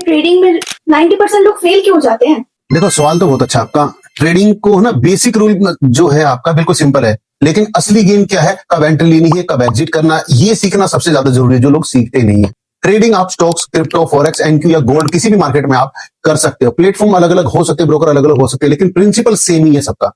Trading में 90% लोग fail क्यों हो जाते हैं? देखो, सवाल तो बहुत अच्छा आपका। ट्रेडिंग को ना बेसिक रूल जो है आपका बिल्कुल सिंपल है, लेकिन असली गेम क्या है, कब एंट्री लेनी है, कब एग्जिट करना, ये सीखना सबसे ज्यादा जरूरी है, जो लोग सीखते नहीं है। ट्रेडिंग आप स्टॉक्स, क्रिप्टो, फॉरेक्स, एनक्यू या गोल्ड किसी भी मार्केट में आप कर सकते हो। प्लेटफॉर्म अलग अलग हो सकते हैं, ब्रोकर अलग अलग हो सकते हैं, लेकिन प्रिंसिपल सेम ही है सबका।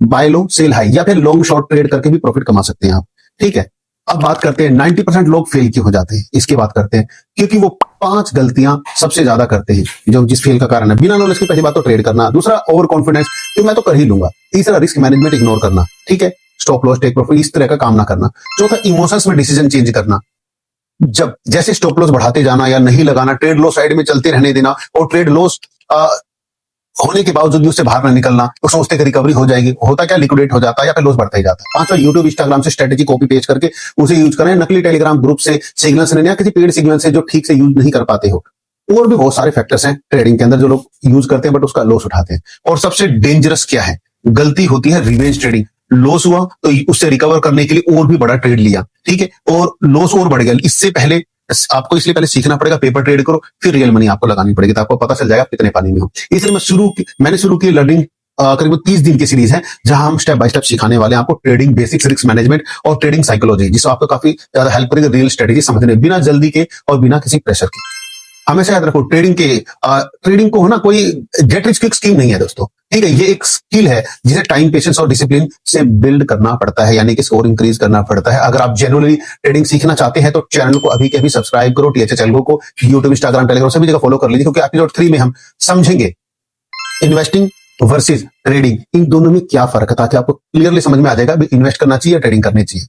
बाय लो, सेल हाई, या फिर लॉन्ग शॉर्ट ट्रेड करके भी प्रॉफिट कमा सकते हैं आप। ठीक है, अब बात करते हैं 90% लोग फेल क्यों हो जाते हैं, इसकी बात करते हैं। क्योंकि वो 5 गलतियां सबसे ज्यादा करते हैं जो जिस फेल का कारण है। बिना नॉलेज की पहली बात तो ट्रेड करना, दूसरा ओवर कॉन्फिडेंस कि मैं तो कर ही लूंगा, तीसरा रिस्क मैनेजमेंट इग्नोर करना, ठीक है, स्टॉप लॉस, टेक प्रॉफिट, इस तरह का काम ना करना, चौथा इमोशंस में डिसीजन चेंज करना, जब जैसे स्टॉप लॉस बढ़ाते जाना या नहीं लगाना, ट्रेड लॉस साइड में चलते रहने देना, और ट्रेड लॉस होने के बावजूद भी उससे बाहर न निकलना, तो सोचते कि रिकवरी हो जाएगी, होता क्या, लिक्विडेट हो जाता है या फिर लॉस बढ़ता ही जाता है। पांचवा, यूट्यूब इंस्टाग्राम से स्ट्रेटेजी कॉपी पेस्ट करके उसे यूज करें, नकली टेलीग्राम ग्रुप से सिग्नल्स लेने या किसी पेड सिग्नल से जो ठीक से यूज नहीं कर पाते हो। और भी बहुत सारे फैक्टर्स हैं ट्रेडिंग के अंदर जो लोग यूज करते हैं बट उसका लॉस उठाते हैं। और सबसे डेंजरस क्या है, गलती होती है रिवेंज ट्रेडिंग। लॉस हुआ तो उससे रिकवर करने के लिए और भी बड़ा ट्रेड लिया, ठीक है, और लॉस और बढ़ गया। इससे पहले आपको इसलिए पहले सीखना पड़ेगा, पेपर ट्रेड करो, फिर रियल मनी आपको लगानी पड़ेगी, तो आपको पता चल जाएगा आप कितने पानी में हो। इसलिए मैंने शुरू की लर्निंग करीब 30 दिन की सीरीज है, जहां हम स्टेप बाय स्टेप सिखाने वाले हैं आपको ट्रेडिंग बेसिक्स, रिस्क मैनेजमेंट और ट्रेडिंग साइकोलॉजी, जिससे आपको काफी ज्यादा हेल्प करेगी रियल स्ट्रेटेजी समझने, बिना जल्दी के और बिना किसी प्रेशर के। हमेशा याद रखो, ट्रेडिंग को ना कोई गेट रिच क्विक स्कीम नहीं है दोस्तों, ठीक है, ये एक स्किल है जिसे टाइम, पेशेंस और डिसिप्लिन से बिल्ड करना पड़ता है, यानी कि स्कोर इंक्रीज करना पड़ता है। अगर आप जेन्युइनली ट्रेडिंग सीखना चाहते हैं तो चैनल को अभी के अभी सब्सक्राइब करो, टीएचए चैनल को यूट्यूब, इंस्टाग्राम, टेलीग्राम सभी जगह फॉलो कर लीजिए, क्योंकि एपिसोड 3 में हम समझेंगे इन्वेस्टिंग वर्सेज ट्रेडिंग, इन दोनों में क्या फर्क है, ताकि आपको क्लियरली समझ में आ जाएगा इन्वेस्ट करना चाहिए या ट्रेडिंग करनी चाहिए।